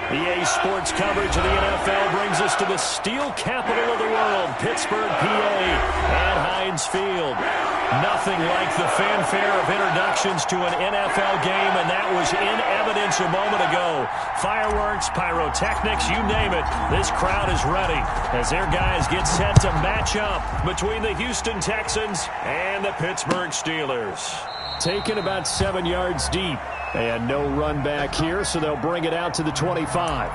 EA Sports coverage of the NFL brings us to the steel capital of the world, Pittsburgh, PA, at Heinz Field. Nothing like the fanfare of introductions to an NFL game, and that was in evidence a moment ago. Fireworks, pyrotechnics, you name it, this crowd is ready as their guys get set to match up between the Houston Texans and the Pittsburgh Steelers. Taken about 7 yards deep. And no run back here, so they'll bring it out to the 25.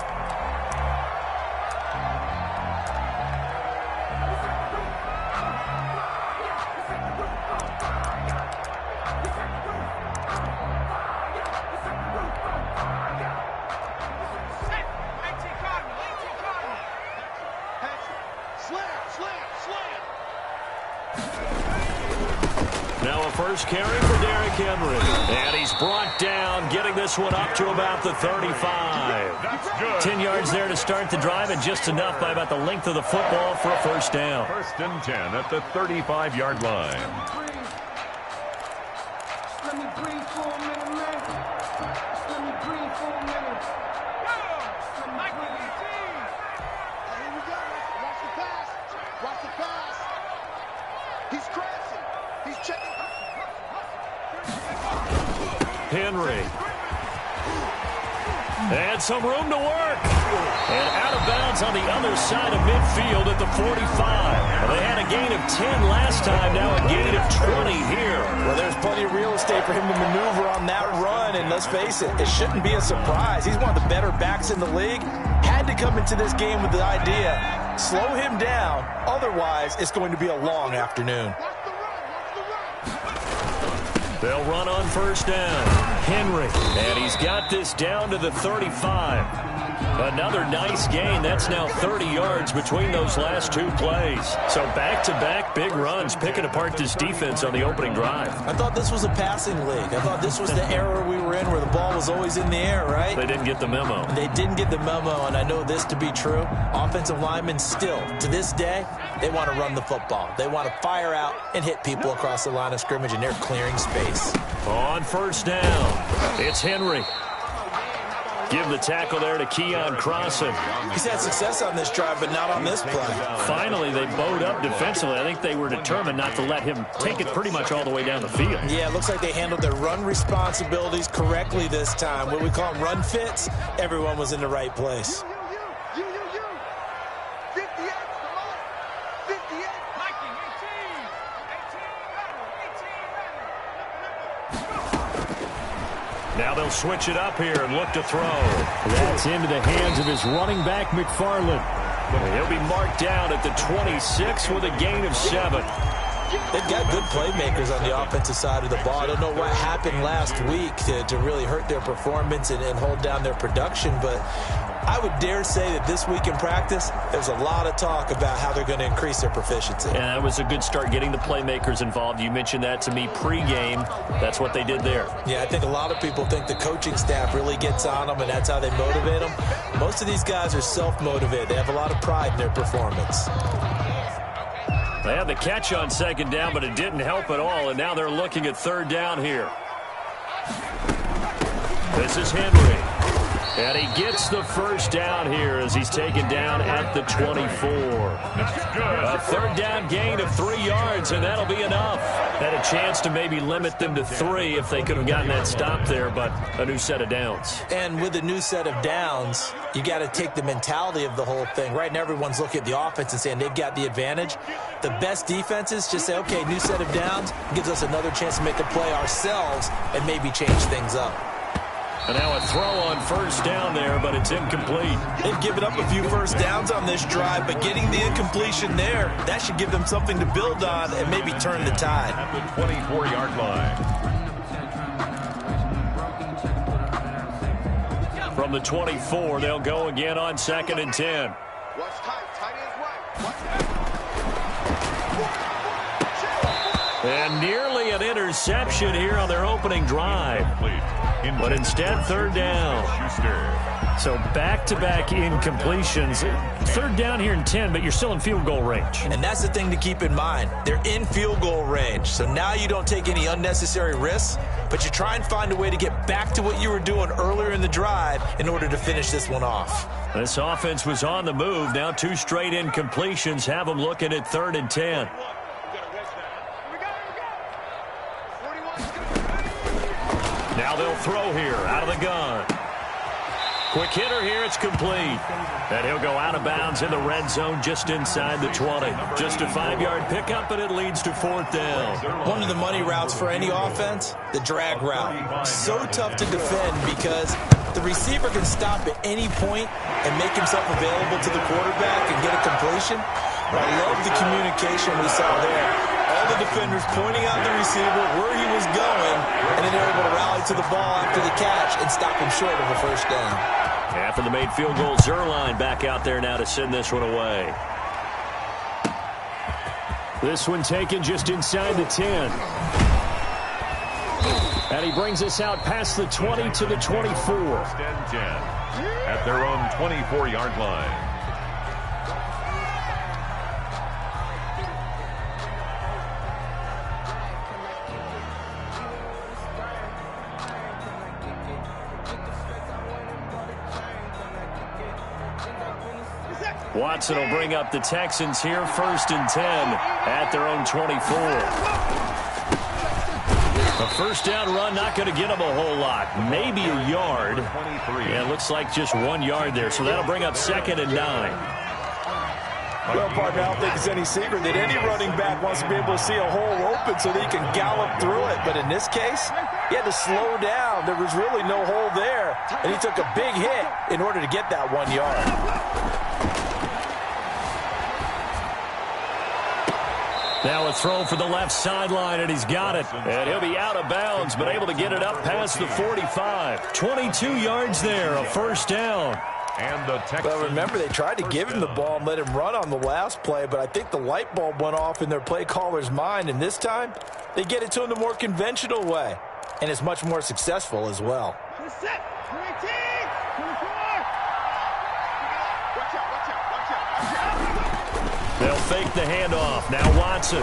Now a first carry for Derrick Henry. And he's brought down, getting this one up to about the 35. That's good. 10 yards there to start the drive, and just enough by about the length of the football for a first down. First and 10 at the 35-yard line. Let me breathe for a minute, man. Let me breathe for a minute. Here we go. Watch the pass. Watch the pass. He's crashing. He's checking. Henry. And some room to work. And out of bounds on the other side of midfield at the 45. Well, they had a gain of 10 last time, now a gain of 20 here. Well, there's plenty of real estate for him to maneuver on that run, and let's face it, it shouldn't be a surprise. He's one of the better backs in the league. Had to come into this game with the idea, slow him down, otherwise it's going to be a long afternoon. They'll run on first down. Henry, and he's got this down to the 35. Another nice gain. That's now 30 yards between those last two plays. So back-to-back big runs, picking apart this defense on the opening drive. I thought this was a passing league. I thought this was the era we were in where the ball was always in the air, right? They didn't get the memo. They didn't get the memo, and I know this to be true. Offensive linemen still, to this day, they want to run the football. They want to fire out and hit people across the line of scrimmage, and they're clearing space. On first down, it's Henry. Give the tackle there to Keon Crossan. He's had success on this drive, but not on this play. Finally, they bowed up defensively. I think they were determined not to let him take it pretty much all the way down the field. Yeah, it looks like they handled their run responsibilities correctly this time. What we call them run fits, everyone was in the right place. You. 58, come on. 58. Viking, 18. Now they'll switch it up here and look to throw. That's into the hands of his running back, McFarland. He'll be marked down at the 26 with a gain of 7. They've got good playmakers on the offensive side of the ball. I don't know what happened last week to really hurt their performance and hold down their production, but I would dare say that this week in practice, there's a lot of talk about how they're going to increase their proficiency. And that was a good start getting the playmakers involved. You mentioned that to me pregame. That's what they did there. Yeah, I think a lot of people think the coaching staff really gets on them, and that's how they motivate them. Most of these guys are self-motivated. They have a lot of pride in their performance. They had the catch on second down, but it didn't help at all, and now they're looking at third down here. This is Henry. And he gets the first down here as he's taken down at the 24. A third down gain of 3 yards, and that'll be enough. Had a chance to maybe limit them to 3 if they could have gotten that stop there, but a new set of downs. And with a new set of downs, you got to take the mentality of the whole thing. Right now, everyone's looking at the offense and saying they've got the advantage. The best defenses just say, okay, new set of downs gives us another chance to make a play ourselves and maybe change things up. And now a throw on first down there, but it's incomplete. They've given up a few first downs on this drive, but getting the incompletion there, that should give them something to build on and maybe turn the tide. At the 24-yard line. From the 24, they'll go again on 2nd and 10. Watch tight. Tight ends right. Watch And nearly an interception here on their opening drive. But instead, third down. So back-to-back incompletions. Third down here in 10, but you're still in field goal range. And that's the thing to keep in mind. They're in field goal range. So now you don't take any unnecessary risks, but you try and find a way to get back to what you were doing earlier in the drive in order to finish this one off. This offense was on the move. Now 2 straight incompletions have them looking at 3rd and 10. Now they'll throw here out of the gun. Quick hitter here, it's complete. And he'll go out of bounds in the red zone just inside the 20. Just a 5-yard pickup, and it leads to 4th down. One of the money routes for any offense, the drag route. So tough to defend because the receiver can stop at any point and make himself available to the quarterback and get a completion. I love the communication we saw there. All the defenders pointing out the receiver where he was going, and then they're able to rally to the ball after the catch and stop him short of a first down. After the made field goal, Zerline back out there now to send this one away. This one taken just inside the 10. And he brings us out past the 20 to the 24. 1st and 10 at their own 24-yard line. Watson will bring up the Texans here, 1st and 10 at their own 24. A first down run, not going to get them a whole lot. Maybe a yard. Yeah, it looks like just 1 yard there, so that'll bring up 2nd and 9. Well, partner, I don't think it's any secret that any running back wants to be able to see a hole open so that he can gallop through it. But in this case, he had to slow down. There was really no hole there, and he took a big hit in order to get that 1 yard. Now a throw for the left sideline, and he's got it. And he'll be out of bounds, but able to get it up past the 45. 22 yards there, a first down. And the Texans. Well, remember, they tried to give him the ball and let him run on the last play, but I think the light bulb went off in their play caller's mind, and this time they get it to him the more conventional way, and it's much more successful as well. Set. 19. 24. They'll fake the handoff. Now Watson.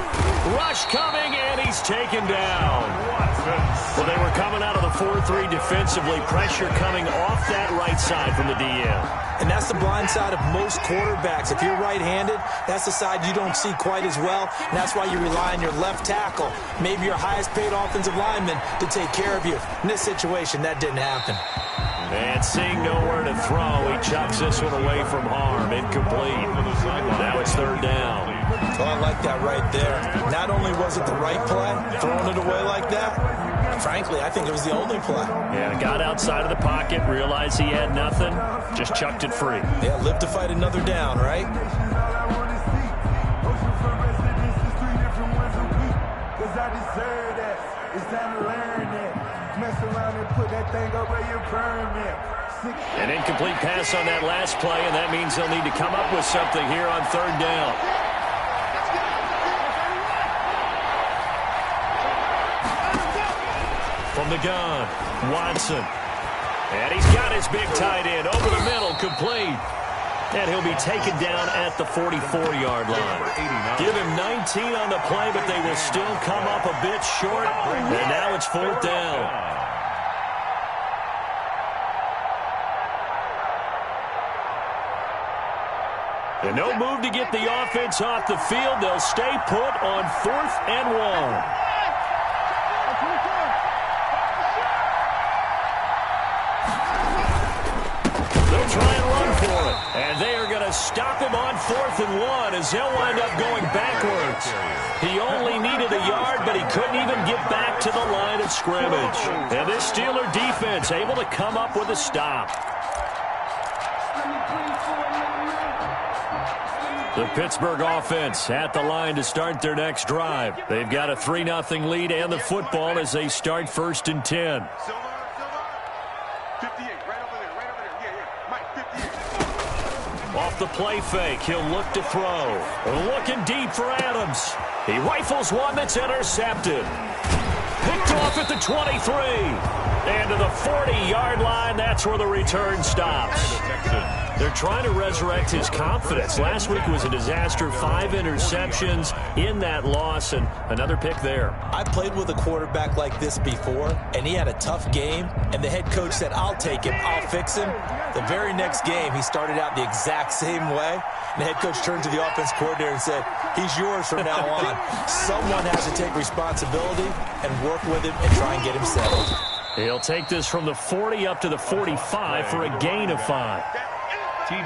Rush coming, and he's taken down. Watson Well, they were coming out of the 4-3 defensively. Pressure coming off that right side from the DN. And that's the blind side of most quarterbacks. If you're right-handed, that's the side you don't see quite as well. And that's why you rely on your left tackle, maybe your highest-paid offensive lineman, to take care of you. In this situation, that didn't happen. And seeing nowhere to throw, he chucks this one away from harm. Incomplete. Now it's third down. Oh, I like that right there. Not only was it the right play, throwing it away like that, frankly, I think it was the only play. Yeah, got outside of the pocket, realized he had nothing, just chucked it free. Yeah, live to fight another down, right? An incomplete pass on that last play, and that means they'll need to come up with something here on third down. From the gun, Watson. And he's got his big tight end over the middle, complete. And he'll be taken down at the 44-yard line. Give him 19 on the play, but they will still come up a bit short. And now it's fourth down. And no move to get the offense off the field. They'll stay put on 4th and 1. And they are going to stop him on 4th and 1 as they'll wind up going backwards. He only needed a yard, but he couldn't even get back to the line of scrimmage. And this Steeler defense able to come up with a stop. The Pittsburgh offense at the line to start their next drive. They've got a 3-0 lead and the football as they start 1st and 10. Off the play fake, he'll look to throw. Looking deep for Adams. He rifles one that's intercepted. Picked off at the 23. And to the 40-yard line, that's where the return stops. They're trying to resurrect his confidence. Last week was a disaster. 5 interceptions in that loss, and another pick there. I played with a quarterback like this before, and he had a tough game, and the head coach said, I'll take him, I'll fix him. The very next game, he started out the exact same way. And the head coach turned to the offense coordinator and said, he's yours from now on. Someone has to take responsibility and work with him and try and get him settled. He'll take this from the 40 up to the 45 for a gain of 5.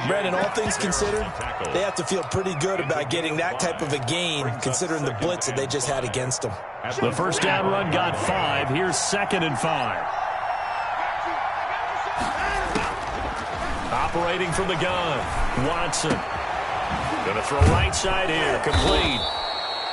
Brandon, all things considered, they have to feel pretty good about getting that type of a gain, considering the blitz that they just had against them. The first down run got 5. Here's 2nd and 5. Operating from the gun, Watson. Going to throw right side here, complete.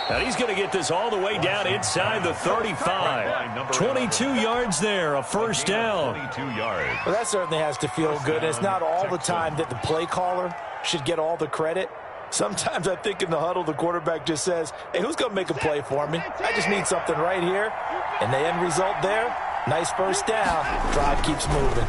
And he's going to get this all the way down inside the 35. 22 yards there, a first down. 22 yards. Well, that certainly has to feel good. It's not all the time that the play caller should get all the credit. Sometimes I think in the huddle, the quarterback just says, hey, who's going to make a play for me? I just need something right here. And the end result there, nice first down. Drive keeps moving.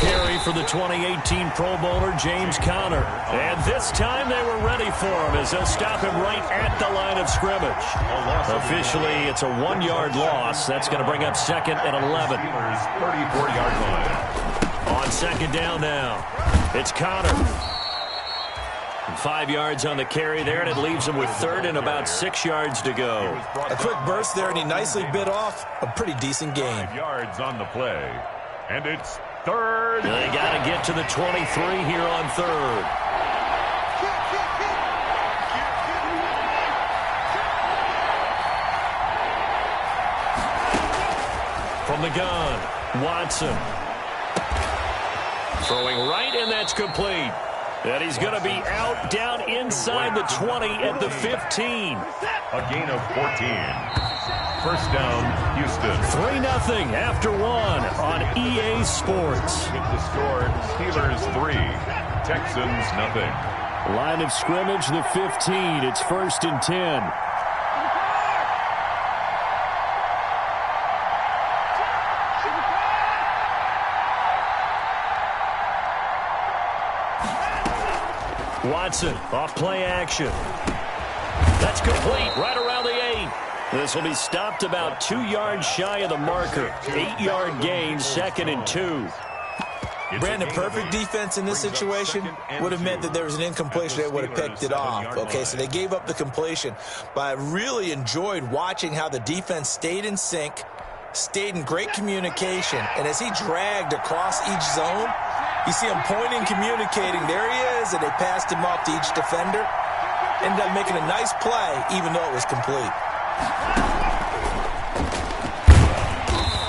Carry for the 2018 Pro Bowler, James Conner. And this time they were ready for him as they'll stop him right at the line of scrimmage. Officially, it's a 1-yard loss. That's going to bring up 2nd and 11. 34-yard line. On 2nd down now, it's Conner. 5 yards on the carry there, and it leaves him with 3rd and about 6 yards to go. A quick burst there, and he nicely bit off a pretty decent gain. 5 yards on the play. And it's 3rd. They got to get to the 23 here on 3rd. From the gun, Watson. Throwing right, and that's complete. And he's going to be out down inside the 20 at the 15. A gain of 14. First down, Houston. 3-0 after 1 on EA Sports. With the score, Steelers 3, Texans nothing. Line of scrimmage, the 15. It's 1st and 10. Watson, off play action. That's complete, right around the 8. This will be stopped about 2 yards shy of the marker. 8-yard gain, 2nd and 2. Brandon, perfect defense in this situation would have meant that there was an incompletion. They would have picked it off. Okay, so they gave up the completion. But I really enjoyed watching how the defense stayed in sync, stayed in great communication. And as he dragged across each zone, you see him pointing, communicating. There he is, and they passed him off to each defender. Ended up making a nice play, even though it was complete.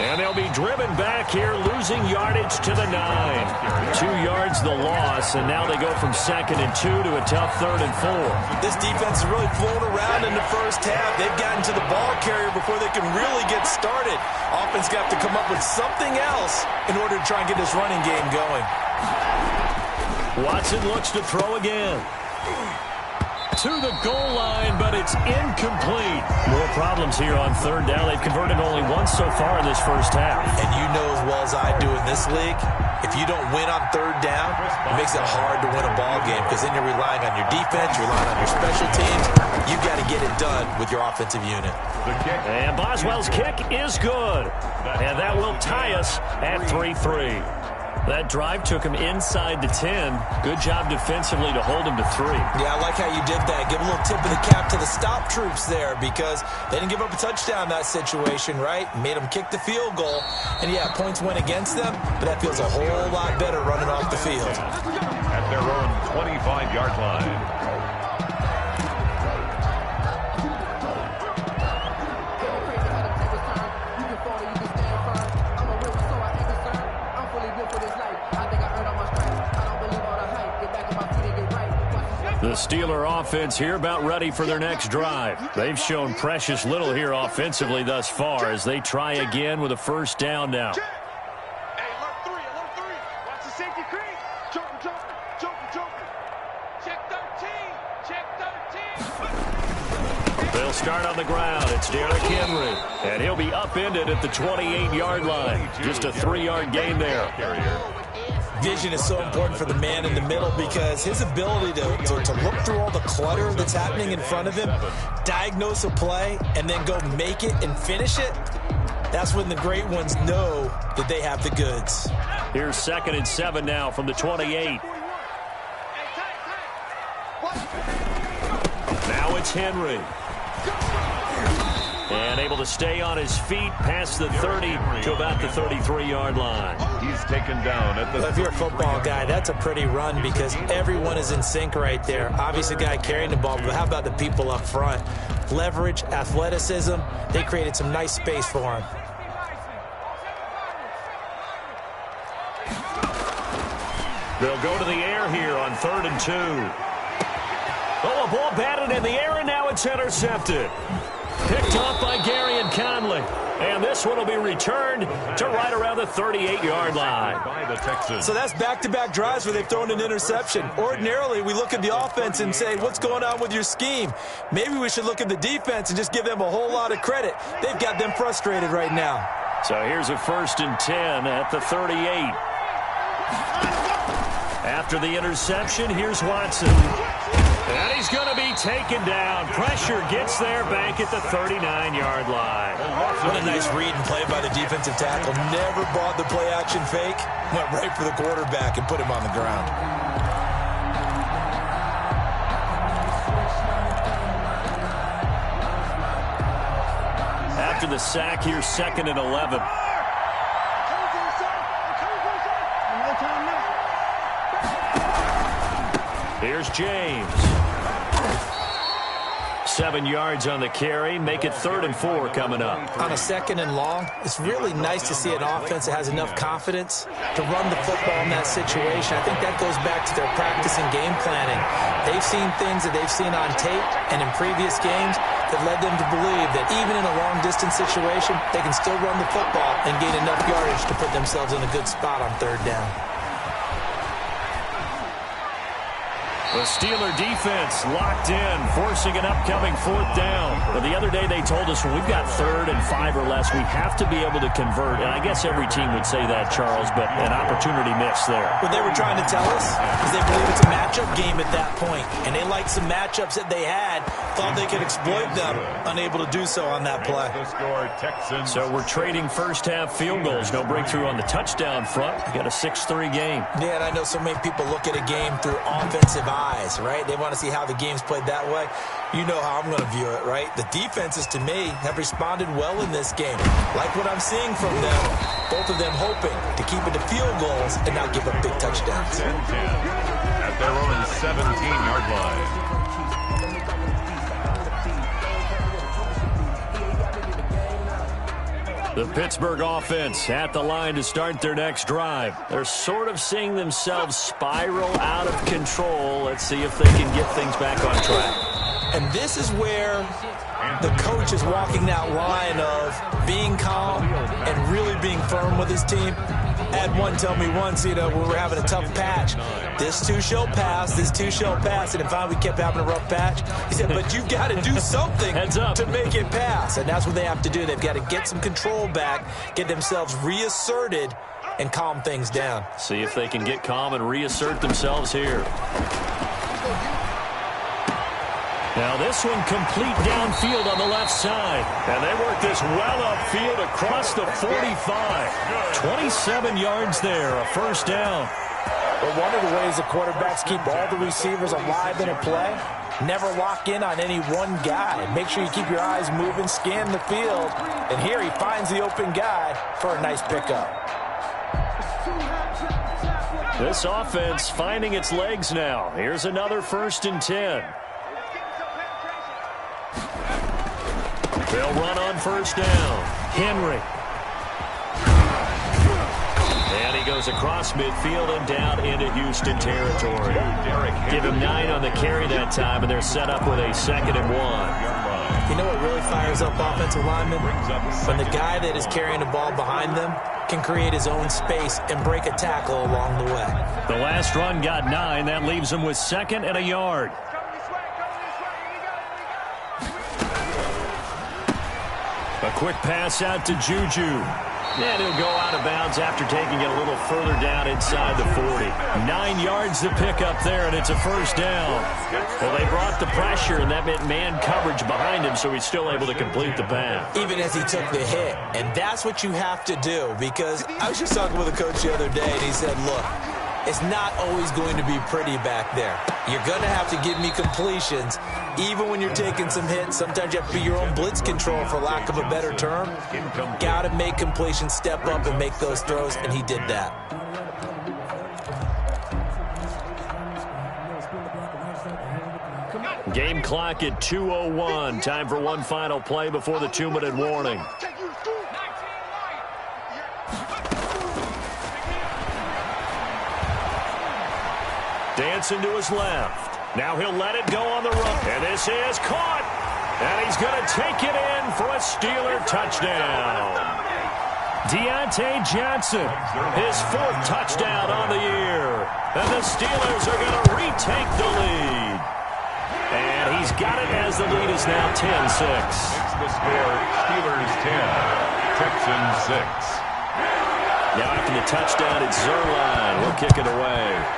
And they'll be driven back here, losing yardage to the 9. 2 yards the loss, and now they go from 2nd and 2 to a tough 3rd and 4. This defense has really flown around in the first half. They've gotten to the ball carrier before they can really get started. Offense got to come up with something else in order to try and get this running game going. Watson looks to throw again. To the goal line, but it's incomplete. More problems here on 3rd down. They've converted only once so far in this first half. And you know as well as I do in this league, if you don't win on 3rd down, it makes it hard to win a ball game because then you're relying on your defense, you're relying on your special teams. You've got to get it done with your offensive unit. And Boswell's kick is good. And that will tie us at 3-3. That drive took him inside the 10. Good job defensively to hold him to 3. Yeah, I like how you did that. Give a little tip of the cap to the stop troops there because they didn't give up a touchdown in that situation, right? Made them kick the field goal. And, yeah, points went against them, but that feels a whole lot better running off the field. At their own 25-yard line. The Steeler offense here about ready for their next drive. They've shown precious little here offensively thus far as they try again with a 1st down now. Hey, alert 3. Watch the safety creep. Joker. Check 13. They'll start on the ground. It's Derrick Henry. And he'll be upended at the 28-yard line. Just a 3-yard gain there. Vision is so important for the man in the middle because his ability to look through all the clutter that's happening in front of him, diagnose a play, and then go make it and finish it, that's when the great ones know that they have the goods. Here's 2nd and 7 now from the 28. Now it's Henry. And able to stay on his feet past the 30 to about the 33-yard line. He's taken down at the... Well, if you're a football guy, that's a pretty run because everyone is in sync right there. Obviously, the guy carrying the ball, but how about the people up front? Leverage, athleticism, they created some nice space for him. They'll go to the air here on 3rd and 2. Oh, a ball batted in the air, and now it's intercepted. Picked off by Gary and Conley. And this one will be returned to right around the 38-yard line. By the Texans. So that's back-to-back drives where they've thrown an interception. Ordinarily, we look at the offense and say, what's going on with your scheme? Maybe we should look at the defense and just give them a whole lot of credit. They've got them frustrated right now. So here's a 1st and 10 at the 38. After the interception, here's Watson. And he's going to be taken down. Pressure gets there back at the 39-yard line. What a nice read and play by the defensive tackle. Never bought the play-action fake. Went right for the quarterback and put him on the ground. After the sack, here's 2nd and 11. Here's James. 7 yards on the carry. Make it 3rd and 4 coming up. On a 2nd and long, it's really nice to see an offense that has enough confidence to run the football in that situation. I think that goes back to their practice and game planning. They've seen things that they've seen on tape and in previous games that led them to believe that even in a long-distance situation, they can still run the football and gain enough yardage to put themselves in a good spot on 3rd down. The Steeler defense locked in, forcing an upcoming 4th down. But the other day they told us when we've got 3rd and 5 or less, we have to be able to convert. And I guess every team would say that, Charles, but an opportunity missed there. What they were trying to tell us is they believe it's a matchup game at that point. And they liked some matchups that they had, thought they could exploit them, unable to do so on that play. So we're trading first-half field goals. No breakthrough on the touchdown front. We got a 6-3 game. Yeah, and I know so many people look at a game through offensive eyes, right? They want to see how the game's played that way. You know how I'm going to view it, right? The defenses, to me, have responded well in this game. Like what I'm seeing from them, both of them hoping to keep it to field goals and not give up big touchdowns. 10-10 at their own 17-yard line. The Pittsburgh offense at the line to start their next drive. They're sort of seeing themselves spiral out of control. Let's see if they can get things back on track. And this is where the coach is walking that line of being calm and really being firm with his team. I had one tell me once, when we're having a tough patch, this too shall pass, this too shall pass. And finally we kept having a rough patch. He said, but you've got to do something to make it pass. And that's what they have to do. They've got to get some control back, get themselves reasserted, and calm things down. See if they can get calm and reassert themselves here. Now this one complete downfield on the left side. And they work this well upfield across the 45. 27 yards there, a first down. But one of the ways the quarterbacks keep all the receivers alive in a play, never lock in on any one guy. Make sure you keep your eyes moving, scan the field. And here he finds the open guy for a nice pickup. This offense finding its legs now. Here's another 1st and 10. They'll run on first down. Henry. And he goes across midfield and down into Houston territory. Give him 9 on the carry that time, and they're set up with a 2nd and 1. You know what really fires up offensive linemen? When the guy that is carrying the ball behind them can create his own space and break a tackle along the way. The last run got 9. That leaves them with 2nd and a yard. A quick pass out to Juju. And he'll go out of bounds after taking it a little further down inside the 40. 9 yards to pick up there, and it's a first down. Well, they brought the pressure, and that meant man coverage behind him, so he's still able to complete the pass. Even as he took the hit. And that's what you have to do, because I was just talking with a coach the other day, and he said, look, it's not always going to be pretty back there. You're going to have to give me completions. Even when you're taking some hits, sometimes you have to be your own blitz control, for lack of a better term. Got to make completions, step up and make those throws, and he did that. Game clock at 2:01. Time for one final play before the 2-minute warning. Dancing to his left. Now he'll let it go on the run. And this is caught. And he's going to take it in for a Steeler touchdown. Deontay Johnson, his 4th touchdown on the year. And the Steelers are going to retake the lead. And he's got it as the lead is now 10-6. It's the score, Steelers 10, Texans 6. Now after the touchdown, it's Zerline. We'll kick it away.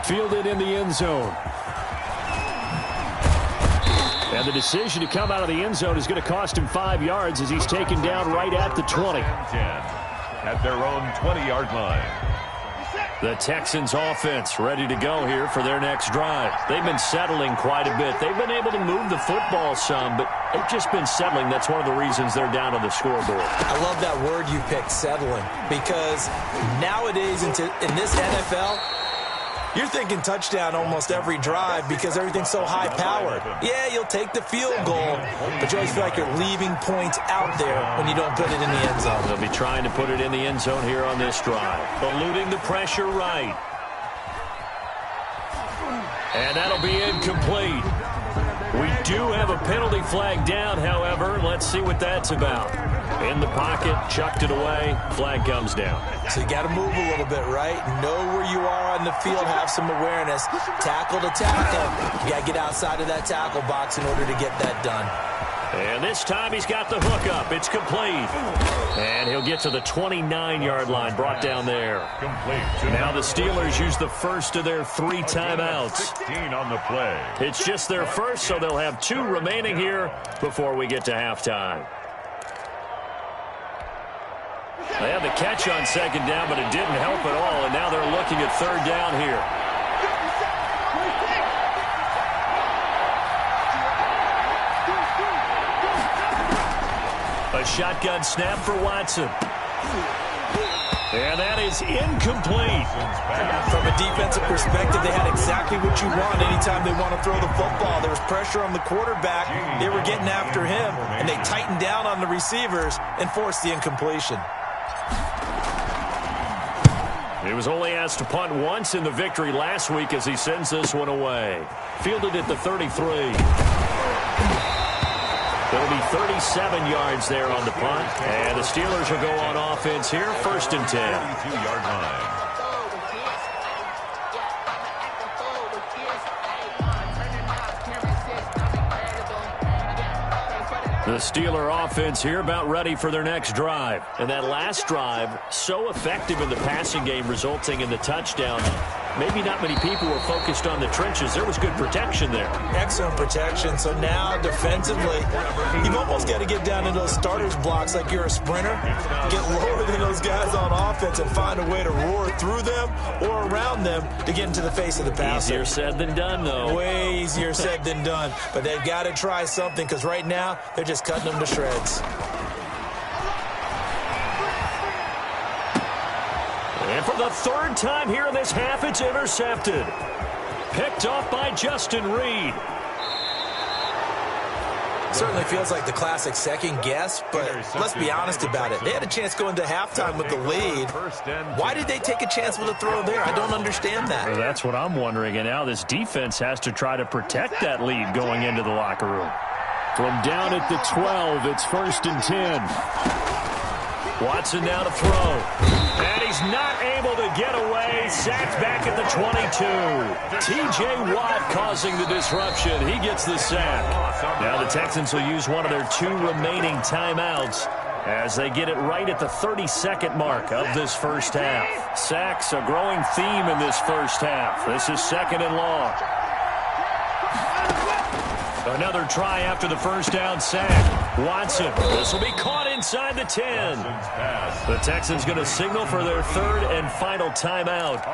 Fielded in the end zone. And the decision to come out of the end zone is going to cost him 5 yards as he's taken down right at the 20. 10 at their own 20-yard line. The Texans offense ready to go here for their next drive. They've been settling quite a bit. They've been able to move the football some, but they've just been settling. That's one of the reasons they're down on the scoreboard. I love that word you picked, settling, because nowadays in this NFL, you're thinking touchdown almost every drive because everything's so high-powered. Yeah, you'll take the field goal, but you always feel like you're leaving points out there when you don't put it in the end zone. They'll be trying to put it in the end zone here on this drive. Eluding the pressure right. And that'll be incomplete. We do have a penalty flag down, however. Let's see what that's about. In the pocket, chucked it away, flag comes down. So you got to move a little bit, right? Know where you are on the field, have some awareness. Tackle to tackle. You got to get outside of that tackle box in order to get that done. And this time he's got the hook up. It's complete. And he'll get to the 29-yard line, brought down there. Complete. Now the Steelers use the first of their 3 timeouts. 16 on the play. It's just their first, so they'll have 2 remaining here before we get to halftime. They had the catch on second down, but it didn't help at all, and now they're looking at third down here. A shotgun snap for Watson. And that is incomplete. From a defensive perspective, they had exactly what you want anytime they want to throw the football. There was pressure on the quarterback. They were getting after him, and they tightened down on the receivers and forced the incompletion. He was only asked to punt once in the victory last week as he sends this one away. Fielded at the 33. It'll be 37 yards there on the punt. And the Steelers will go on offense here, 1st and 10. 32-yard line. The Steeler offense here about ready for their next drive. And that last drive, so effective in the passing game, resulting in the touchdown. Maybe not many people were focused on the trenches. There was good protection there. Excellent protection. So now, defensively, you've almost got to get down into those starters blocks like you're a sprinter. Get lower than those guys on offense and find a way to roar through them or around them to get into the face of the passer. Easier said than done, though. Way easier said than done. But they've got to try something because right now, they're just cutting them to shreds. And for the 3rd time here in this half, it's intercepted. Picked off by Justin Reed. Certainly feels like the classic second guess, but let's be honest about it. They had a chance going to halftime with the lead. Why did they take a chance with a throw there? I don't understand that. Well, that's what I'm wondering. And now this defense has to try to protect that lead going into the locker room. From down at the 12, it's 1st and 10. Watson now to throw. And he's not able to get away. Sacked back at the 22. T.J. Watt causing the disruption. He gets the sack. Now the Texans will use one of their 2 remaining timeouts as they get it right at the 32nd mark of this first half. Sacks, a growing theme in this first half. This is 2nd and long. Another try after the first down sack. Watson. This will be caught inside the 10. The Texans going to signal for their 3rd and final timeout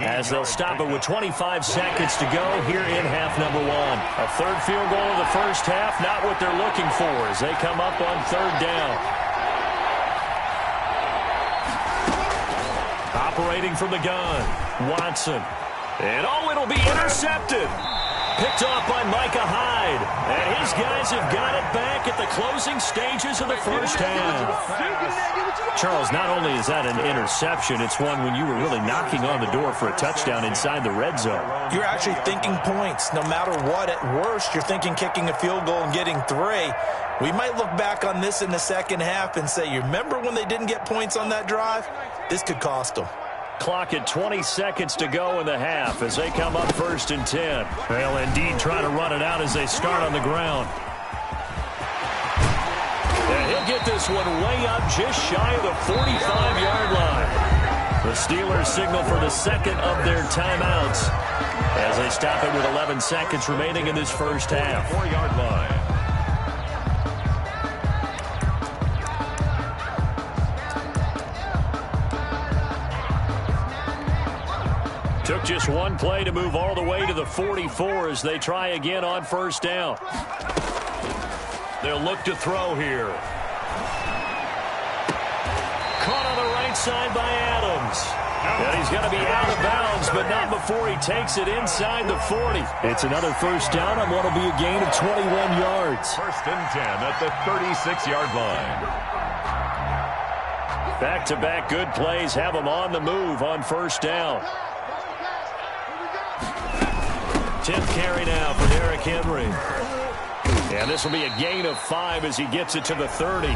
as they'll stop it with 25 seconds to go here in half number 1. A 3rd field goal of the first half, not what they're looking for as they come up on 3rd down. Operating from the gun, Watson. And it'll be intercepted. Picked off by Micah Hyde. And his guys have got it back at the closing stages of the first half. Charles, not only is that an interception, it's one when you were really knocking on the door for a touchdown inside the red zone. You're actually thinking points. No matter what, at worst, you're thinking kicking a field goal and getting 3. We might look back on this in the second half and say, you remember when they didn't get points on that drive? This could cost them. Clock at 20 seconds to go in the half as they come up 1st and 10. They'll indeed try to run it out as they start on the ground. And he'll get this one way up just shy of the 45-yard line. The Steelers signal for the 2nd of their timeouts as they stop it with 11 seconds remaining in this first half. 4-yard line. Took just one play to move all the way to the 44 as they try again on 1st down. They'll look to throw here. Caught on the right side by Adams. And he's going to be out of bounds, but not before he takes it inside the 40. It's another 1st down on what will be a gain of 21 yards. 1st and 10 at the 36-yard line. Back-to-back good plays have them on the move on 1st down. 10th carry now for Derrick Henry. And this will be a gain of 5 as he gets it to the 30.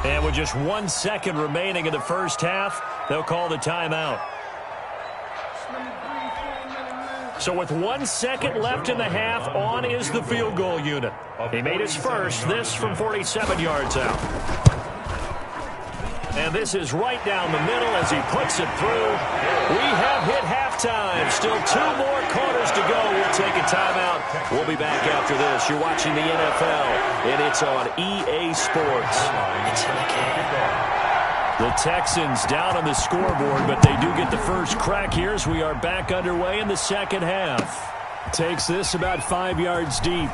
And with just 1 second remaining in the first half, they'll call the timeout. So with 1 second left in the half, on is the field goal unit. He made his first, this from 47 yards out. And this is right down the middle as he puts it through. We have hit halftime. Still 2 more quarters to go. We'll take a timeout. We'll be back after this. You're watching the NFL, and it's on EA Sports. It's in the can. The Texans down on the scoreboard, but they do get the first crack here as we are back underway in the second half. Takes this about 5 yards deep.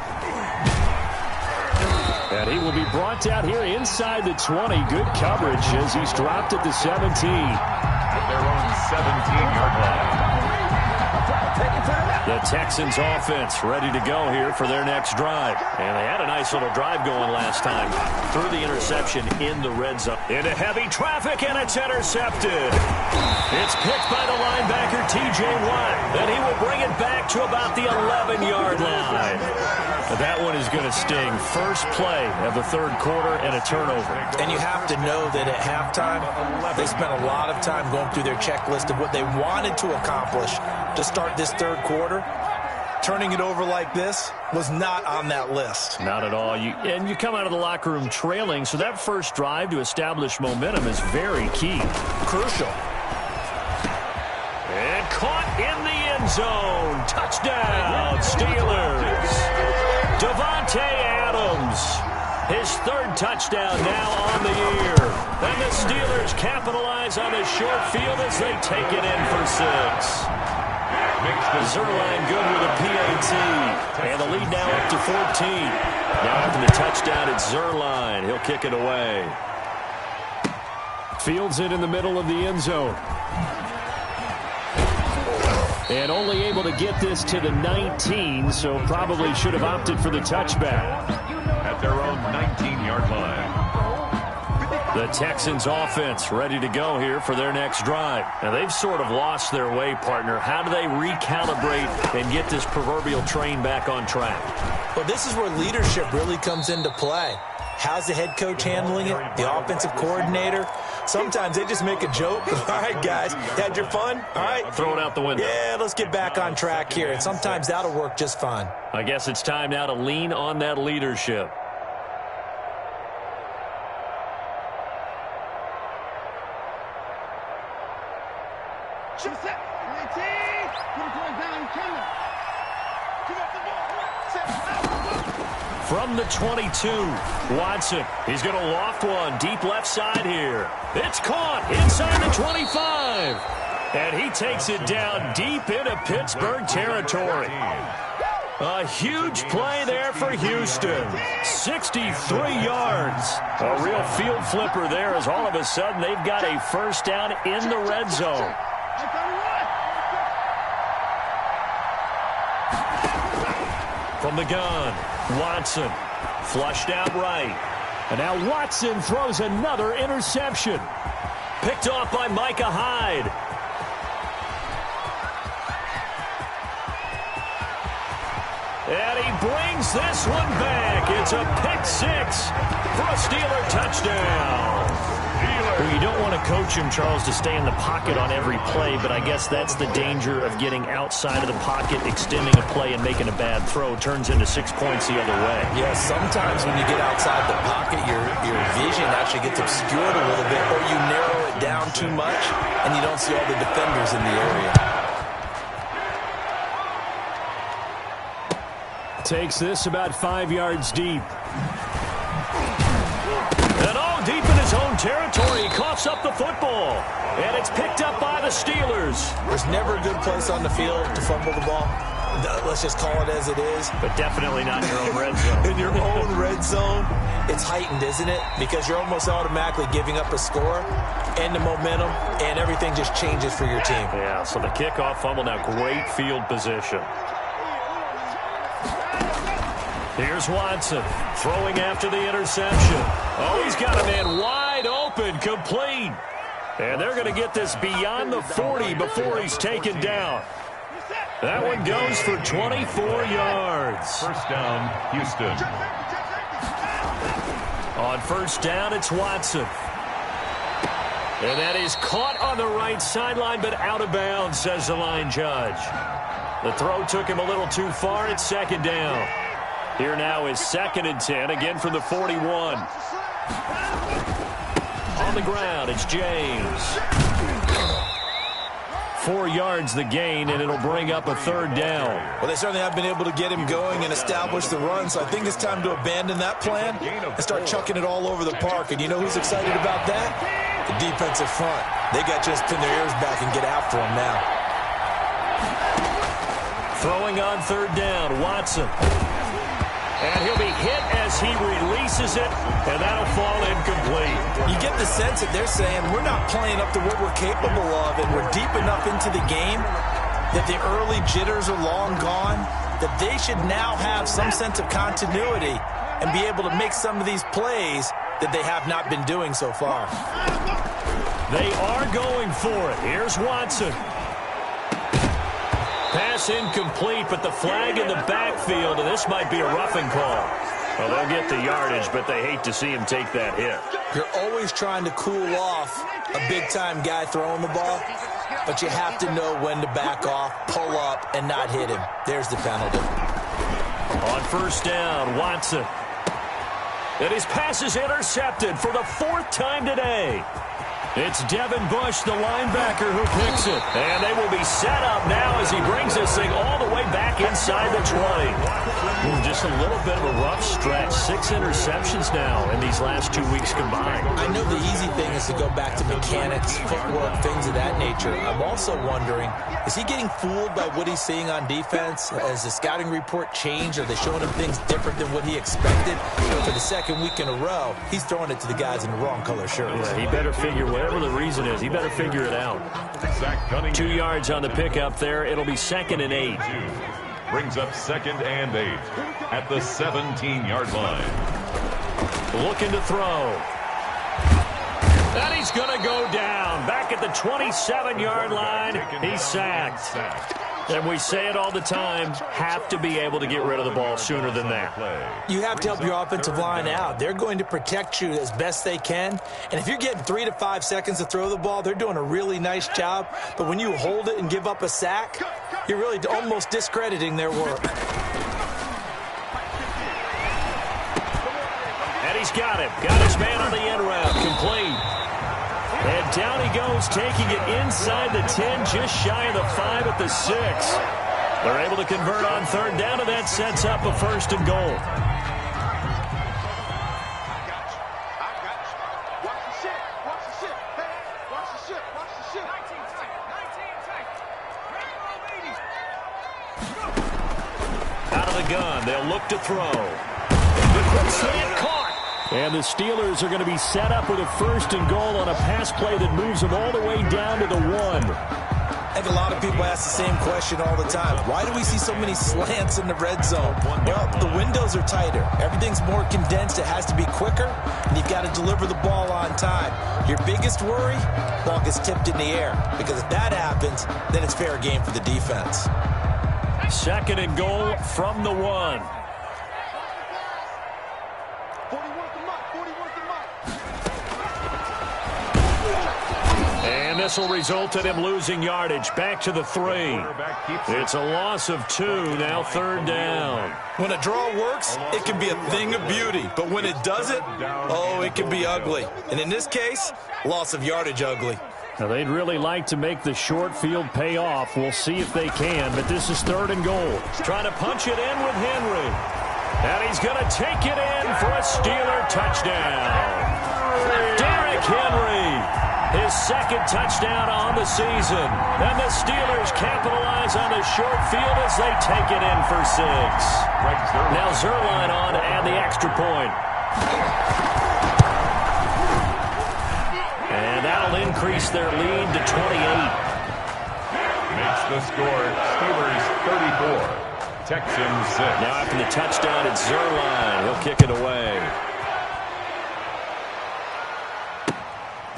And he will be brought down here inside the 20. Good coverage as he's dropped at the 17. At their own 17-yard line. The Texans offense ready to go here for their next drive. And they had a nice little drive going last time. Threw the interception in the red zone. Into heavy traffic, and it's intercepted. It's picked by the linebacker, T.J. Watt. And he will bring it back to about the 11-yard line. That one is going to sting. First play of the third quarter and a turnover. And you have to know that at halftime, they spent a lot of time going through their checklist of what they wanted to accomplish to start this third quarter. Turning it over like this was not on that list. Not at all. And you come out of the locker room trailing, so that first drive to establish momentum is very key. Crucial. And caught in the end zone. Touchdown, Steelers. Devontae Adams, his third touchdown now on the year. And the Steelers capitalize on the short field as they take it in for 6. Zerline good with a PAT. And the lead now up to 14. Now after the touchdown, it's Zerline. He'll kick it away. Fields it in the middle of the end zone. And only able to get this to the 19, so probably should have opted for the touchback. At their own 19-yard line. The Texans offense ready to go here for their next drive. Now they've sort of lost their way, partner. How do they recalibrate and get this proverbial train back on track? Well, this is where leadership really comes into play. How's the head coach handling it? The offensive coordinator? Sometimes they just make a joke. All right, guys, had your fun? All right. Throw it out the window. Yeah, let's get back on track here. And sometimes that'll work just fine. I guess it's time now to lean on that leadership. From the 22, Watson. He's going to loft one deep left side here. It's caught inside the 25. And he takes it down deep into Pittsburgh territory. A huge play there for Houston. 63 yards. A real field flipper there as all of a sudden they've got a first down in the red zone. From the gun, Watson flushed out right. And now Watson throws another interception. Picked off by Micah Hyde. And he brings this one back. It's a pick 6 for a Steeler touchdown. Well, you don't want to coach him, Charles, to stay in the pocket on every play, but I guess that's the danger of getting outside of the pocket, extending a play, and making a bad throw. Turns into 6 points the other way. Yeah, sometimes when you get outside the pocket, your vision actually gets obscured a little bit, or you narrow it down too much, and you don't see all the defenders in the area. Takes this about 5 yards deep. And all deep in his own territory. He coughs up the football. And it's picked up by the Steelers. There's never a good place on the field to fumble the ball. Let's just call it as it is. But definitely not in your own red zone. In your own red zone, it's heightened, isn't it? Because you're almost automatically giving up a score and the momentum, and everything just changes for your team. Yeah, so the kickoff fumble, now great field position. Here's Watson throwing after the interception. Oh, he's got a man wide open, complete. And they're going to get this beyond the 40 before he's taken down. That one goes for 24 yards. First down, Houston. On first down, it's Watson. And that is caught on the right sideline, but out of bounds, says the line judge. The throw took him a little too far. It's second down. Here now is 2nd and 10, again from the 41. On the ground, it's James. 4 yards the gain, and it'll bring up a 3rd down. Well, they certainly have been able to get him going and establish the run, so I think it's time to abandon that plan and start chucking it all over the park. And you know who's excited about that? The defensive front. They got to just pin their ears back and get after him now. Throwing on 3rd down, Watson. And he'll be hit as he releases it, and that'll fall incomplete. You get the sense that they're saying we're not playing up to what we're capable of, and we're deep enough into the game that the early jitters are long gone, that they should now have some sense of continuity and be able to make some of these plays that they have not been doing so far. They are going for it. Here's Watson. Pass incomplete, but the flag in the backfield, and this might be a roughing call. Well, they'll get the yardage, but they hate to see him take that hit. You're always trying to cool off a big-time guy throwing the ball, but you have to know when to back off, pull up, and not hit him. There's the penalty. On first down, Watson. And his pass is intercepted for the 4th time today. It's Devin Bush, the linebacker, who picks it. And they will be set up now as he brings this thing all the way back inside the 20. Just a little bit of a rough stretch. 6 interceptions now in these last 2 weeks combined. I know the easy thing is to go back to mechanics, footwork, things of that nature. I'm also wondering, is he getting fooled by what he's seeing on defense? Has the scouting report changed? Are they showing him things different than what he expected? For the 2nd week in a row, he's throwing it to the guys in the wrong color shirts. Yeah, he better figure whatever the reason is, he better figure it out. 2 yards on the pickup there. It'll be 2nd and 8. Brings up 2nd and 8 at the 17-yard line. Looking to throw. And he's going to go down. Back at the 27-yard line, he's sacked. And we say it all the time, have to be able to get rid of the ball sooner than that. You have to help your offensive line out. They're going to protect you as best they can. And if you're getting 3 to 5 seconds to throw the ball, they're doing a really nice job. But when you hold it and give up a sack, you're really almost discrediting their work. And he's got him. Got his man on the end route. Complete. And down he goes, taking it inside the 10, just shy of the 5 at the 6. They're able to convert on 3rd down, and that sets up a 1st and goal. Watch the ship. Watch the ship. Hey, watch the ship. Watch the ship. 19 Out of the gun, they'll look to throw. The quick slant caught. And the Steelers are going to be set up with a 1st and goal on a pass play that moves them all the way down to the 1. I think a lot of people ask the same question all the time. Why do we see so many slants in the red zone? Well, the windows are tighter. Everything's more condensed. It has to be quicker, and you've got to deliver the ball on time. Your biggest worry? Ball gets tipped in the air, because if that happens, then it's fair game for the defense. 2nd and goal from the 1. And this will result in him losing yardage. Back to the 3. It's a loss of 2. Now 3rd down. When a draw works, it can be a thing of beauty. But when it doesn't, oh, it can be ugly. And in this case, loss of yardage ugly. Now, they'd really like to make the short field pay off. We'll see if they can, but this is 3rd and goal. Trying to punch it in with Henry. And he's going to take it in for a Steeler touchdown. Derrick Henry, his 2nd touchdown on the season. And the Steelers capitalize on the short field as they take it in for 6. Now Zerline on to add the extra point. And that'll increase their lead to 28. Makes the score Steelers 34, Texans 6. Now after the touchdown, it's Zerline. He'll kick it away.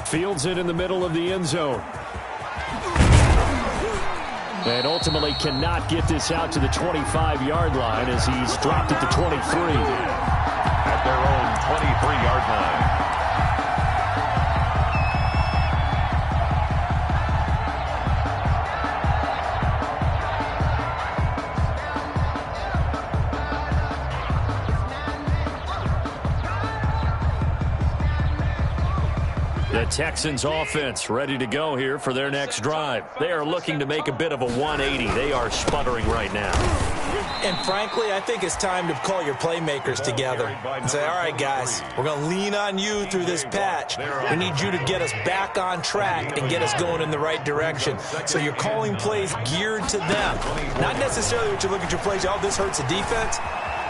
Fields it in the middle of the end zone. And ultimately cannot get this out to the 25-yard line as he's dropped it to 23. At their own 23-yard line. The Texans offense ready to go here for their next drive. They are looking to make a bit of a 180. They are sputtering right now. And frankly, I think it's time to call your playmakers together and say, all right, guys, we're going to lean on you through this patch. We need you to get us back on track and get us going in the right direction. So you're calling plays geared to them. Not necessarily what you look at your plays, oh, this hurts the defense.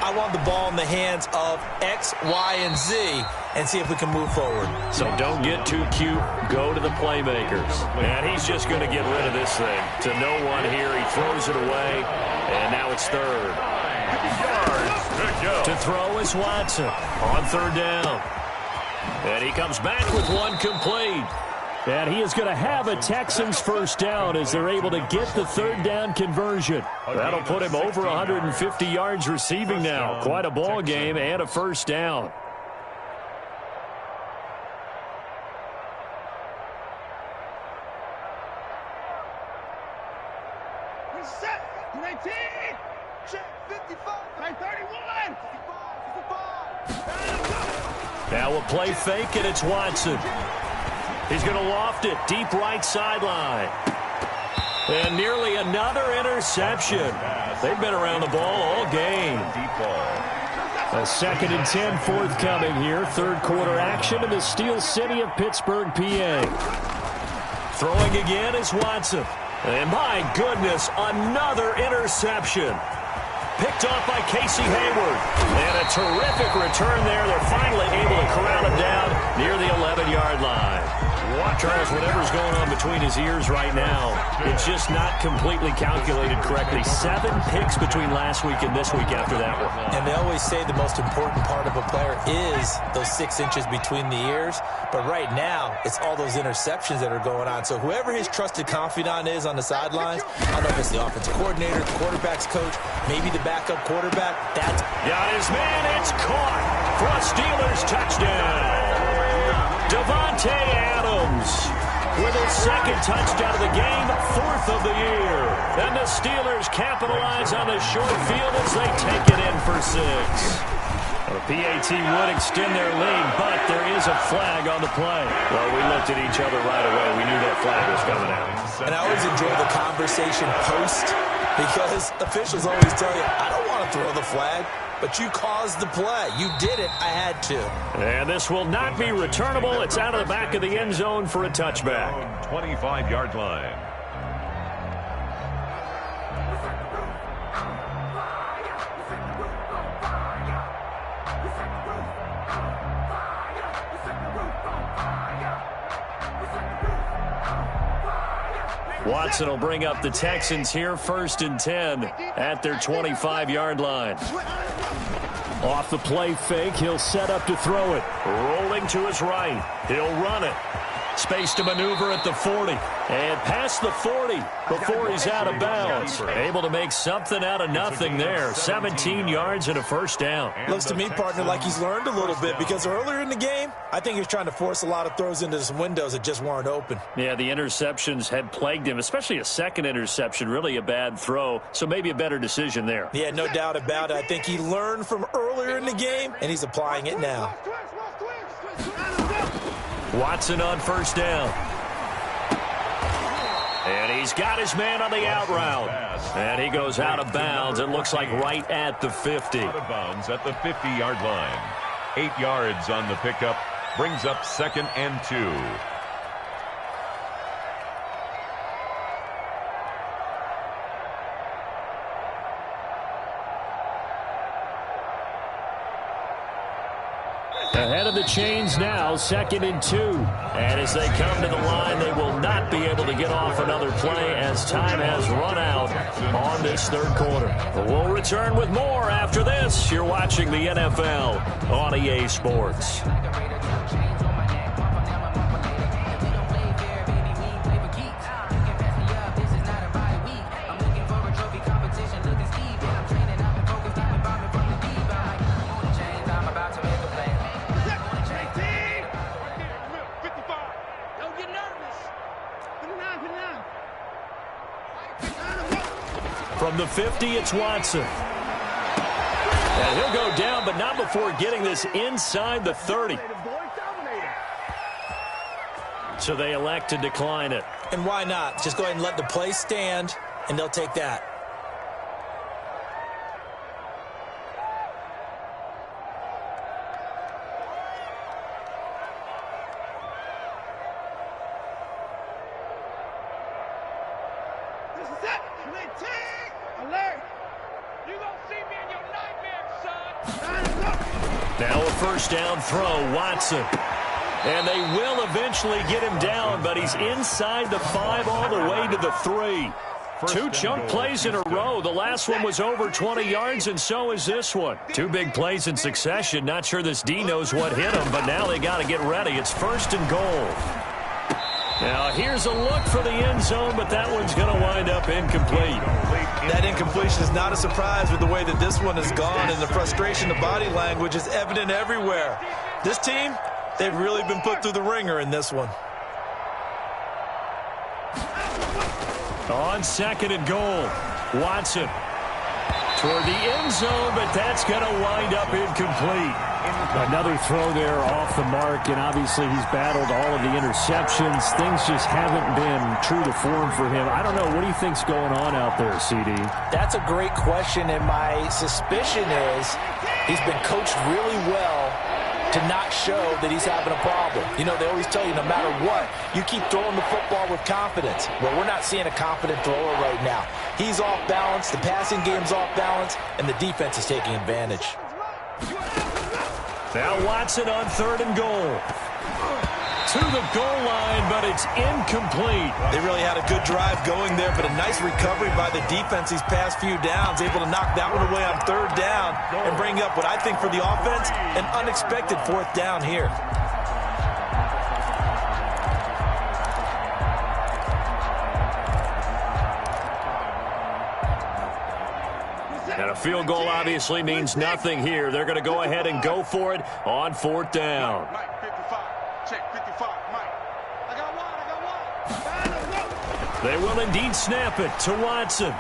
I want the ball in the hands of X, Y, and Z and see if we can move forward. So don't get too cute. Go to the playmakers. And he's just going to get rid of this thing. To no one here. He throws it away. And now it's third. To throw is Watson on third down. And he comes back with one complete. And he is going to have a Texans first down as they're able to get the third down conversion. That'll put him over 150 yards receiving now. Quite a ball game and a first down. Reset. 19. Check 55. 31. 55. Now a play fake, and it's Watson. He's going to loft it deep right sideline. And nearly another interception. They've been around the ball all game. A 2nd and 10 forthcoming here. Third quarter action in the Steel City of Pittsburgh, PA. Throwing again is Watson. And my goodness, another interception. Picked off by Casey Hayward. And a terrific return there. They're finally able to corral him down near the 11-yard line. Charles, whatever's going on between his ears right now, it's just not completely calculated correctly. 7 picks between last week and this week after that one. And they always say the most important part of a player is those 6 inches between the ears. But right now, it's all those interceptions that are going on. So whoever his trusted confidant is on the sidelines, I don't know if it's the offensive coordinator, the quarterback's coach, maybe the backup quarterback. That's got his man. It's caught for a Steelers touchdown. Devontae Adams with his 2nd touchdown of the game, 4th of the year. And the Steelers capitalize on the short field as they take it in for 6. The PAT would extend their lead, but there is a flag on the play. Well, we looked at each other right away. We knew that flag was coming out. And I always enjoy the conversation post because officials always tell you, I don't want to throw the flag. But you caused the play. You did it. I had to. And this will not be returnable. It's out of the back of the end zone for a touchback. 25-yard line. Watson will bring up the Texans here, 1st and 10 at their 25-yard line. Off the play fake, he'll set up to throw it. Rolling to his right. He'll run it. Space to maneuver at the 40. And past the 40 before he's out of bounds. Able to make something out of nothing there. 17 yards and a first down. Looks to me, partner, like he's learned a little bit because earlier in the game, I think he was trying to force a lot of throws into some windows that just weren't open. Yeah, the interceptions had plagued him, especially a 2nd interception, really a bad throw. So maybe a better decision there. Yeah, no doubt about it. I think he learned from earlier in the game, and he's applying it now. Watson on first down. And he's got his man on the out route. And he goes out of bounds. It looks like right at the 50. Out of bounds at the 50-yard line. 8 yards on the pickup. Brings up 2nd and 2. Ahead of the chains now, 2nd and 2. And as they come to the line, they will not be able to get off another play as time has run out on this 3rd quarter. We'll return with more after this. You're watching the NFL on EA Sports. From the 50, it's Watson. And he'll go down, but not before getting this inside the 30. So they elect to decline it. And why not? Just go ahead and let the play stand, and they'll take that. This is it. Fatigue. Alert. You gonna see me in your nightmares, son. Now a first down throw, Watson. And they will eventually get him down, but he's inside the 5 all the way to the 3. Two chunk plays in a row. The last one was over 20 yards, and so is this one. Two big plays in succession. Not sure this D knows what hit him, but now they got to get ready. It's 1st and goal. Now here's a look for the end zone, but that one's going to wind up incomplete. That incompletion is not a surprise with the way that this one has gone, and the frustration, the body language is evident everywhere. This team, they've really been put through the ringer in this one. On 2nd and goal, Watson toward the end zone, but that's going to wind up incomplete. Another throw there off the mark, and obviously he's battled all of the interceptions. Things just haven't been true to form for him. I don't know. What do you think's going on out there, CD? That's a great question, and my suspicion is he's been coached really well to not show that he's having a problem. You know, they always tell you no matter what, you keep throwing the football with confidence. Well, we're not seeing a confident thrower right now. He's off balance, the passing game's off balance, and the defense is taking advantage. Now Watson on 3rd and goal. To the goal line, but it's incomplete. They really had a good drive going there, but a nice recovery by the defense these past few downs, able to knock that one away on 3rd down and bring up what I think for the offense, an unexpected 4th down here. And a field goal obviously means nothing here. They're going to go ahead and go for it on 4th down. Mike, 55. Check 55. Mike. I got one. They will indeed snap it to Watson.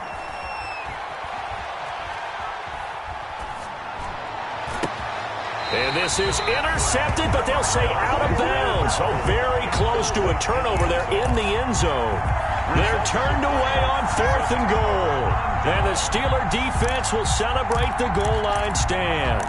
And this is intercepted, but they'll say out of bounds. So very close to a turnover there in the end zone. They're turned away on 4th and goal. And the Steeler defense will celebrate the goal line stand.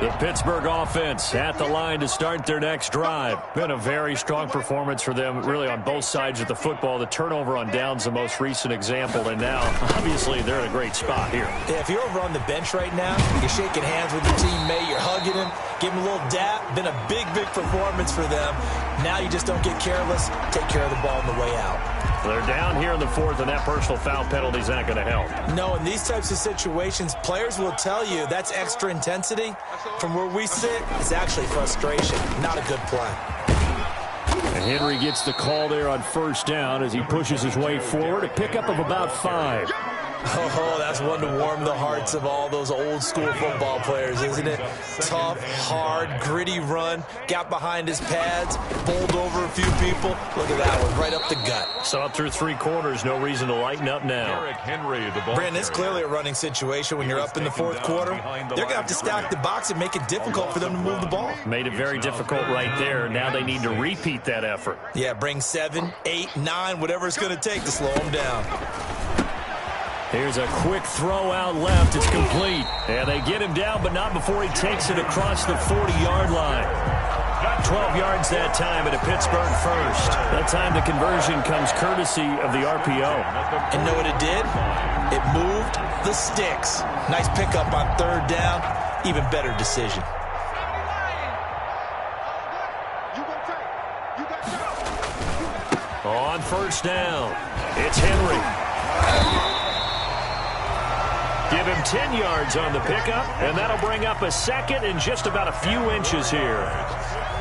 The Pittsburgh offense at the line to start their next drive. Been a very strong performance for them, really, on both sides of the football. The turnover on downs, the most recent example, and now, obviously, they're in a great spot here. Yeah, if you're over on the bench right now, you're shaking hands with your teammate, you're hugging him, give him a little dap. Been a big, big performance for them. Now you just don't get careless. Take care of the ball on the way out. They're down here in the 4th, and that personal foul penalty is not going to help. No, in these types of situations, players will tell you that's extra intensity. From where we sit, it's actually frustration. Not a good play. And Henry gets the call there on 1st down as he pushes his way forward. A pickup of about 5. Oh, that's one to warm the hearts of all those old school football players, isn't it? Tough, hard, gritty run. Got behind his pads, bowled over a few people. Look at that one, right up the gut. So up through 3 quarters, no reason to lighten up now. Henry, the ball Brandon, it's clearly a running situation when you're up in the 4th quarter. They're going to have to stack the box and make it difficult for them to move the ball. Made it very difficult right there. Now they need to repeat that effort. Yeah, bring 7, 8, 9, whatever it's going to take to slow them down. Here's a quick throw out left. It's complete. And they get him down, but not before he takes it across the 40-yard line. 12 yards that time at a Pittsburgh first. That time the conversion comes courtesy of the RPO. And know what it did? It moved the sticks. Nice pickup on 3rd down. Even better decision. On 1st down, it's Henry. Give him 10 yards on the pickup, and that'll bring up a 2nd and just about a few inches here.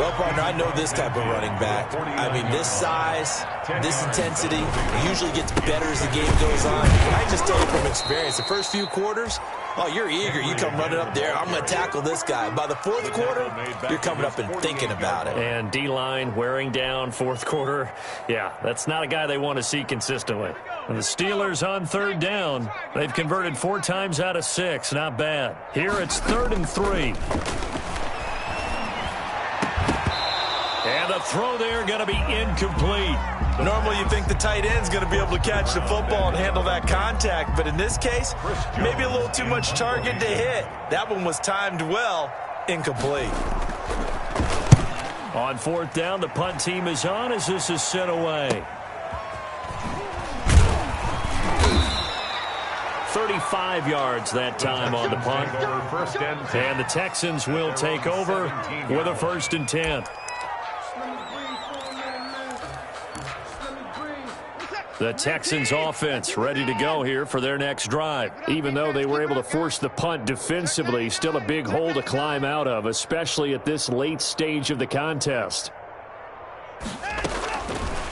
Well, partner, I know this type of running back. I mean, this size, this intensity usually gets better as the game goes on. I just tell you from experience, the first few quarters, oh, you're eager. You come running up there, I'm going to tackle this guy. By the fourth quarter, you're coming up and thinking about it. And D-line wearing down fourth quarter. Yeah, that's not a guy they want to see consistently. And the Steelers on third down. They've converted 4 times out of 6. Not bad. Here it's 3rd and 3. And the throw there going to be incomplete. Normally you think the tight end's going to be able to catch the football and handle that contact, but in this case, maybe a little too much target to hit. That one was timed well, incomplete. On 4th down, the punt team is on as this is sent away. 35 yards that time on the punt. And the Texans will take over with a 1st and 10. The Texans offense ready to go here for their next drive. Even though they were able to force the punt defensively, still a big hole to climb out of, especially at this late stage of the contest.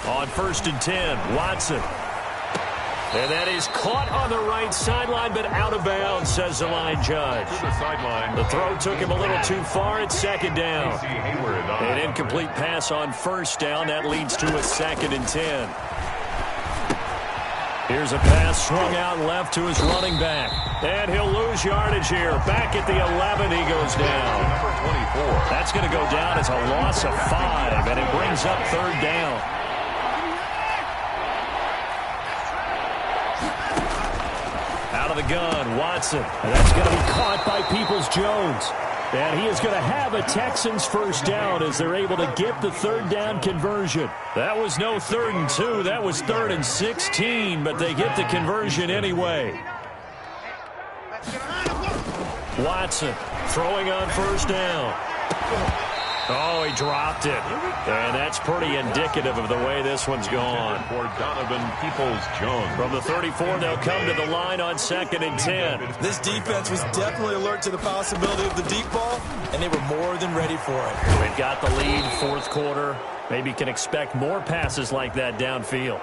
On 1st and 10, Watson. And that is caught on the right sideline, but out of bounds, says the line judge. The throw took him a little too far. It's 2nd down. An incomplete pass on 1st down. That leads to a 2nd and 10. Here's a pass swung out left to his running back. And he'll lose yardage here. Back at the 11, he goes down. Number 24. That's going to go down as a loss of 5, and it brings up 3rd down. Out of the gun, Watson. And that's going to be caught by Peoples-Jones. And he is going to have a Texans 1st down as they're able to get the 3rd down conversion. That was no 3rd and 2. That was 3rd and 16, but they get the conversion anyway. Watson throwing on 1st down. Oh, he dropped it. And that's pretty indicative of the way this one's gone. For Donovan Peoples-Jones. From the 34, they'll come to the line on 2nd and 10. This defense was definitely alert to the possibility of the deep ball, and they were more than ready for it. They've got the lead, 4th quarter. Maybe can expect more passes like that downfield.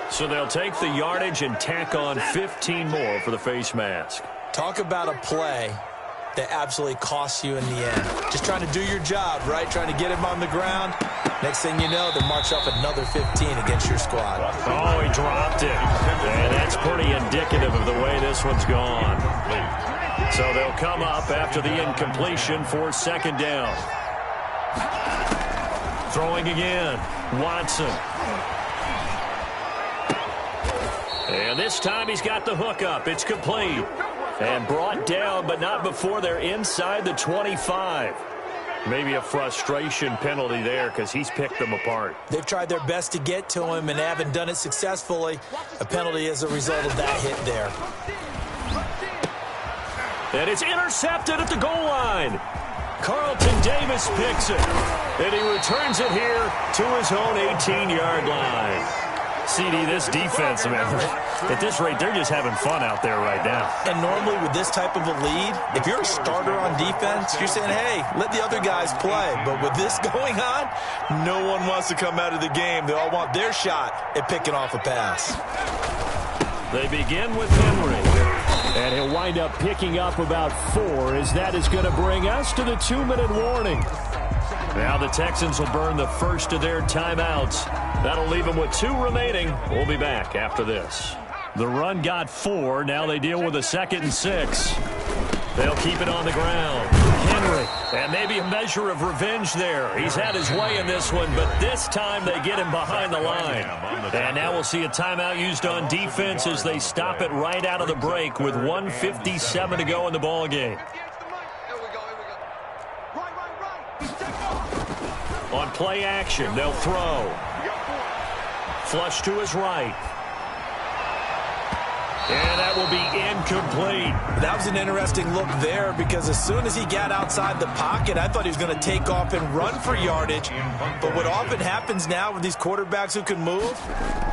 So they'll take the yardage and tack on 15 more for the face mask. Talk about a play that absolutely costs you in the end. Just trying to do your job, right? Trying to get him on the ground. Next thing you know, they march off another 15 against your squad. Oh, he dropped it. And that's pretty indicative of the way this one's gone. So they'll come up after the incompletion for 2nd down. Throwing again, Watson. And this time he's got the hook up. It's complete. And brought down, but not before they're inside the 25. Maybe a frustration penalty there because he's picked them apart. They've tried their best to get to him and haven't done it successfully. A penalty as a result of that hit there. And it's intercepted at the goal line. Carlton Davis picks it. And he returns it here to his own 18-yard line. CD, this defense, man, at this rate, they're just having fun out there right now. And normally with this type of a lead, if you're a starter on defense, you're saying, hey, let the other guys play. But with this going on, no one wants to come out of the game. They all want their shot at picking off a pass. They begin with Henry. And he'll wind up picking up about 4 as that is going to bring us to the 2-minute warning. Now the Texans will burn the first of their timeouts. That'll leave them with 2 remaining. We'll be back after this. The run got 4. Now they deal with a 2nd and 6. They'll keep it on the ground. Henry, and maybe a measure of revenge there. He's had his way in this one, but this time they get him behind the line. And now we'll see a timeout used on defense as they stop it right out of the break with 1:57 to go in the ballgame. On play action, they'll throw. Flush to his right. And that will be incomplete. That was an interesting look there because as soon as he got outside the pocket, I thought he was going to take off and run for yardage. But what often happens now with these quarterbacks who can move,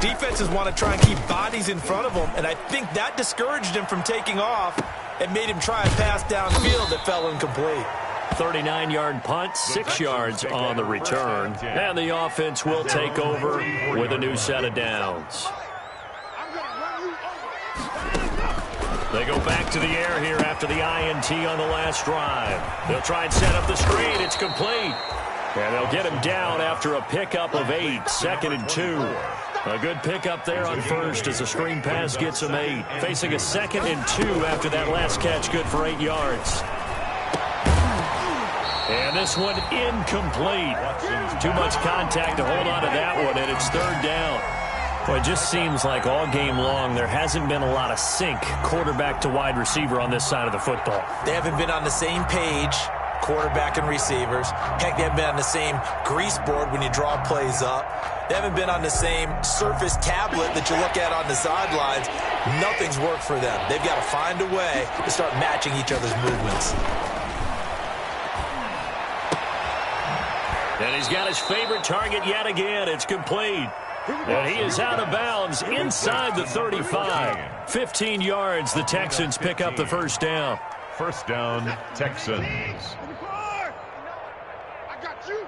defenses want to try and keep bodies in front of them, and I think that discouraged him from taking off and made him try a pass downfield that fell incomplete. 39-yard punt, 6 yards on the return. And the offense will take over with a new set of downs. They go back to the air here after the INT on the last drive. They'll try and set up the screen. It's complete. And they'll get him down after a pickup of 8, 2nd and 2. A good pickup there on first as the screen pass gets him 8. Facing a 2nd and 2 after that last catch, good for 8 yards. And this one incomplete. Too much contact to hold on to that one, and it's 3rd down. Well, it just seems like all game long there hasn't been a lot of sync quarterback to wide receiver on this side of the football. They haven't been on the same page, quarterback and receivers. Heck, they haven't been on the same grease board when you draw plays up. They haven't been on the same surface tablet that you look at on the sidelines. Nothing's worked for them. They've got to find a way to start matching each other's movements. And he's got his favorite target yet again. It's complete. And he is out of bounds inside the 35. 15 yards, the Texans pick up the first down. First down, Texans. I got you.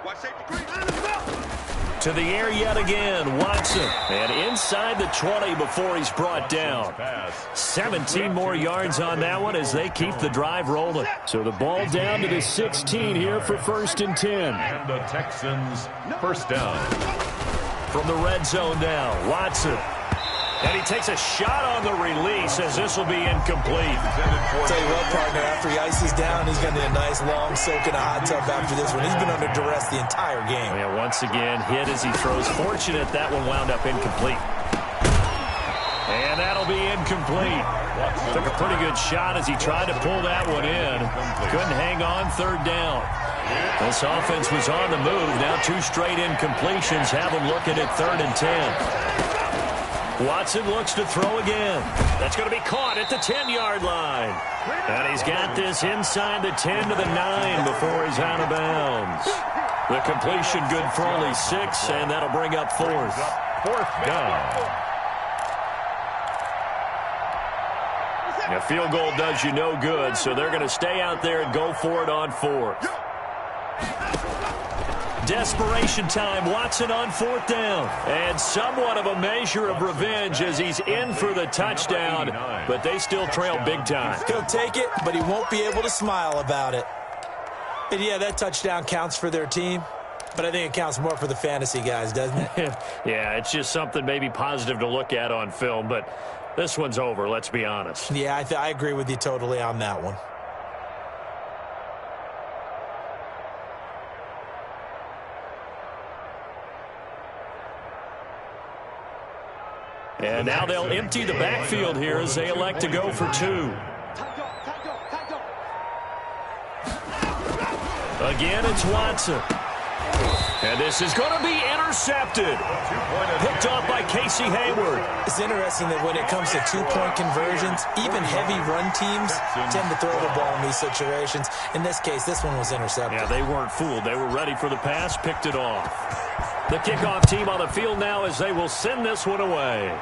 Watch safety green. To the air yet again, Watson. And inside the 20 before he's brought down. 17 more yards on that one as they keep the drive rolling. So the ball down to the 16 here for 1st and 10. And the Texans, first down. From the red zone now, Watson. And he takes a shot on the release as this will be incomplete. Tell you what, partner, after he ices down, he's going to need a nice long soak in a hot tub after this one. He's been under duress the entire game. Yeah, once again, hit as he throws. Fortunate that one wound up incomplete. And that'll be incomplete. Took a pretty good shot as he tried to pull that one in. Couldn't hang on, 3rd down. This offense was on the move. Now 2 straight incompletions have them looking at 3rd and 10. Watson looks to throw again. That's going to be caught at the 10-yard line. And he's got this inside the 10 to the 9 before he's out of bounds. The completion good for only 6, and that'll bring up 4th. 4th down. A field goal does you no good, so they're going to stay out there and go for it on 4th. Desperation time. Watson on 4th down. And somewhat of a measure of revenge as he's in for the touchdown, but they still trail big time. He'll take it, but he won't be able to smile about it. And yeah, that touchdown counts for their team, but I think it counts more for the fantasy guys, doesn't it? Yeah, it's just something maybe positive to look at on film, but this one's over, let's be honest. Yeah, I agree with you totally on that one. And now they'll empty the backfield here as they elect to go for 2. Again, it's Watson. And this is going to be intercepted. Picked off by Casey Hayward. It's interesting that when it comes to 2-point conversions, even heavy run teams tend to throw the ball in these situations. In this case, this one was intercepted. Yeah, they weren't fooled. They were ready for the pass, picked it off. The kickoff team on the field now as they will send this one away.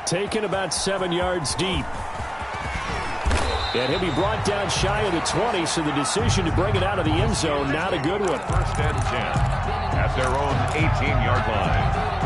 Taken about 7 yards deep. And he'll be brought down shy of the 20, so the decision to bring it out of the end zone, not a good one. 1st and 10 at their own 18-yard line.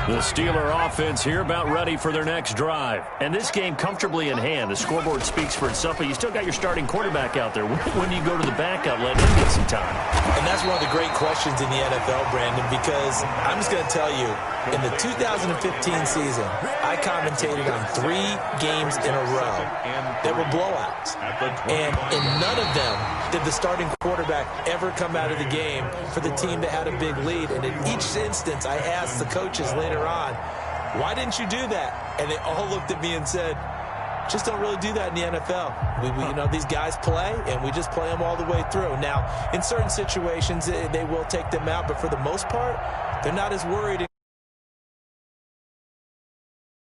The Steeler offense here about ready for their next drive. And this game comfortably in hand. The scoreboard speaks for itself, but you still got your starting quarterback out there. When do you go to the backup, let him get some time? And that's one of the great questions in the NFL, Brandon, because I'm just going to tell you, in the 2015 season, I commentated on 3 games in a row that were blowouts. And in none of them did the starting quarterback ever come out of the game for the team that had a big lead. And in each instance, I asked the coaches later on, why didn't you do that? And they all looked at me and said, just don't really do that in the NFL. You know, these guys play, and we just play them all the way through. Now, in certain situations, they will take them out, but for the most part, they're not as worried